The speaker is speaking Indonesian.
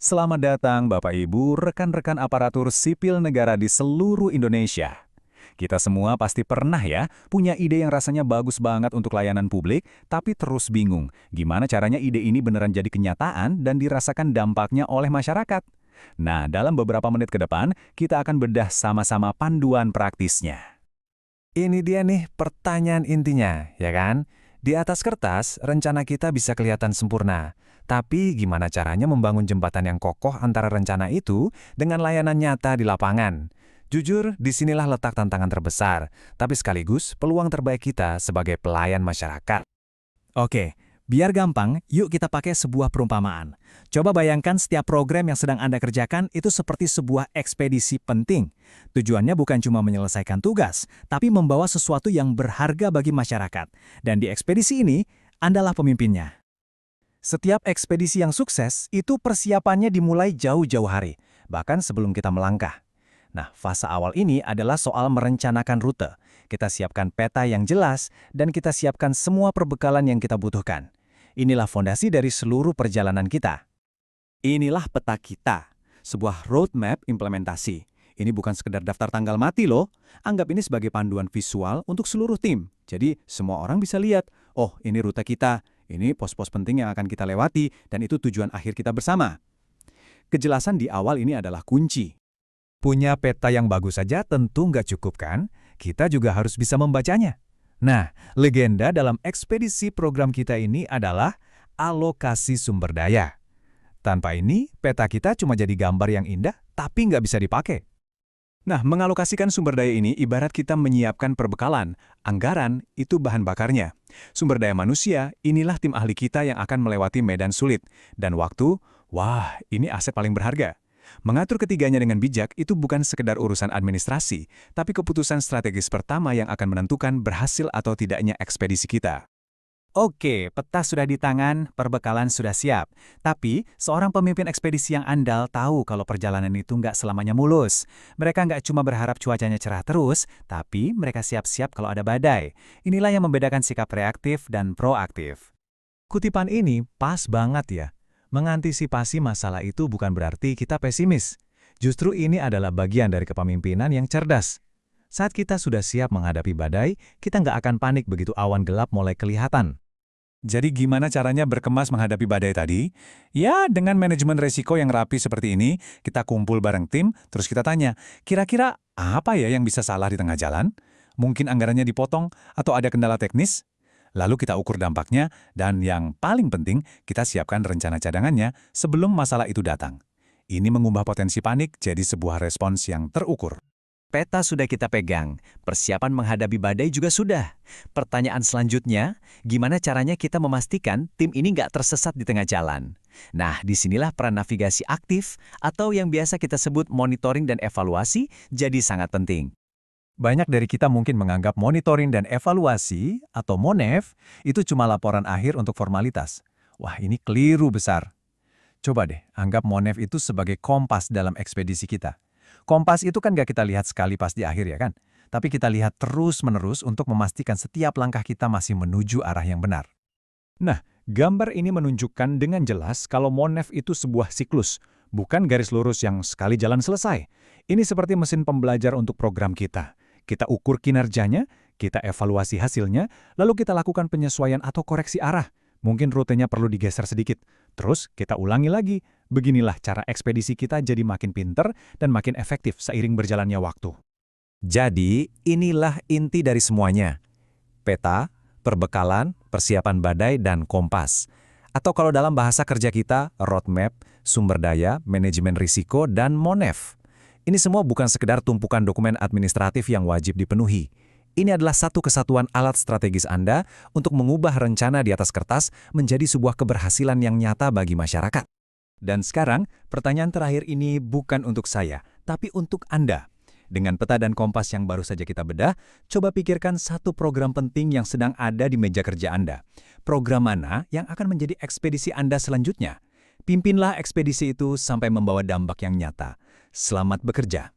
Selamat datang Bapak Ibu, rekan-rekan aparatur sipil negara di seluruh Indonesia. Kita semua pasti pernah ya punya ide yang rasanya bagus banget untuk layanan publik, tapi terus bingung gimana caranya ide ini beneran jadi kenyataan dan dirasakan dampaknya oleh masyarakat. Nah, dalam beberapa menit ke depan, kita akan bedah sama-sama panduan praktisnya. Ini dia nih pertanyaan intinya, ya kan? Di atas kertas, rencana kita bisa kelihatan sempurna. Tapi gimana caranya membangun jembatan yang kokoh antara rencana itu dengan layanan nyata di lapangan? Jujur, disinilah letak tantangan terbesar, tapi sekaligus peluang terbaik kita sebagai pelayan masyarakat. Oke, biar gampang, yuk kita pakai sebuah perumpamaan. Coba bayangkan setiap program yang sedang Anda kerjakan itu seperti sebuah ekspedisi penting. Tujuannya bukan cuma menyelesaikan tugas, tapi membawa sesuatu yang berharga bagi masyarakat. Dan di ekspedisi ini, Andalah pemimpinnya. Setiap ekspedisi yang sukses, itu persiapannya dimulai jauh-jauh hari, bahkan sebelum kita melangkah. Nah, fase awal ini adalah soal merencanakan rute. Kita siapkan peta yang jelas, dan kita siapkan semua perbekalan yang kita butuhkan. Inilah fondasi dari seluruh perjalanan kita. Inilah peta kita, sebuah roadmap implementasi. Ini bukan sekedar daftar tanggal mati loh. Anggap ini sebagai panduan visual untuk seluruh tim. Jadi, semua orang bisa lihat, oh ini rute kita, ini pos-pos penting yang akan kita lewati, dan itu tujuan akhir kita bersama. Kejelasan di awal ini adalah kunci. Punya peta yang bagus saja tentu nggak cukup kan? Kita juga harus bisa membacanya. Nah, legenda dalam ekspedisi program kita ini adalah alokasi sumber daya. Tanpa ini, peta kita cuma jadi gambar yang indah, tapi nggak bisa dipakai. Nah, mengalokasikan sumber daya ini ibarat kita menyiapkan perbekalan. Anggaran itu bahan bakarnya. Sumber daya manusia, inilah tim ahli kita yang akan melewati medan sulit. Dan waktu, wah, ini aset paling berharga. Mengatur ketiganya dengan bijak itu bukan sekedar urusan administrasi, tapi keputusan strategis pertama yang akan menentukan berhasil atau tidaknya ekspedisi kita. Oke, peta sudah di tangan, perbekalan sudah siap. Tapi, seorang pemimpin ekspedisi yang andal tahu kalau perjalanan itu nggak selamanya mulus. Mereka nggak cuma berharap cuacanya cerah terus, tapi mereka siap-siap kalau ada badai. Inilah yang membedakan sikap reaktif dan proaktif. Kutipan ini pas banget ya. Mengantisipasi masalah itu bukan berarti kita pesimis. Justru ini adalah bagian dari kepemimpinan yang cerdas. Saat kita sudah siap menghadapi badai, kita nggak akan panik begitu awan gelap mulai kelihatan. Jadi gimana caranya berkemas menghadapi badai tadi? Ya, dengan manajemen resiko yang rapi seperti ini, kita kumpul bareng tim, terus kita tanya, kira-kira apa ya yang bisa salah di tengah jalan? Mungkin anggarannya dipotong atau ada kendala teknis? Lalu kita ukur dampaknya, dan yang paling penting, kita siapkan rencana cadangannya sebelum masalah itu datang. Ini mengubah potensi panik jadi sebuah respons yang terukur. Peta sudah kita pegang, persiapan menghadapi badai juga sudah. Pertanyaan selanjutnya, gimana caranya kita memastikan tim ini nggak tersesat di tengah jalan? Nah, disinilah peran navigasi aktif atau yang biasa kita sebut monitoring dan evaluasi jadi sangat penting. Banyak dari kita mungkin menganggap monitoring dan evaluasi atau MONEV itu cuma laporan akhir untuk formalitas. Wah, ini keliru besar. Coba deh, anggap MONEV itu sebagai kompas dalam ekspedisi kita. Kompas itu kan gak kita lihat sekali pas di akhir ya kan? Tapi kita lihat terus-menerus untuk memastikan setiap langkah kita masih menuju arah yang benar. Nah, gambar ini menunjukkan dengan jelas kalau MONEV itu sebuah siklus, bukan garis lurus yang sekali jalan selesai. Ini seperti mesin pembelajar untuk program kita. Kita ukur kinerjanya, kita evaluasi hasilnya, lalu kita lakukan penyesuaian atau koreksi arah. Mungkin rutenya perlu digeser sedikit. Terus kita ulangi lagi. Beginilah cara ekspedisi kita jadi makin pinter dan makin efektif seiring berjalannya waktu. Jadi, inilah inti dari semuanya. Peta, perbekalan, persiapan badai, dan kompas. Atau kalau dalam bahasa kerja kita, roadmap, sumber daya, manajemen risiko, dan MONEV. Ini semua bukan sekedar tumpukan dokumen administratif yang wajib dipenuhi. Ini adalah satu kesatuan alat strategis Anda untuk mengubah rencana di atas kertas menjadi sebuah keberhasilan yang nyata bagi masyarakat. Dan sekarang, pertanyaan terakhir ini bukan untuk saya, tapi untuk Anda. Dengan peta dan kompas yang baru saja kita bedah, coba pikirkan satu program penting yang sedang ada di meja kerja Anda. Program mana yang akan menjadi ekspedisi Anda selanjutnya? Pimpinlah ekspedisi itu sampai membawa dampak yang nyata. Selamat bekerja.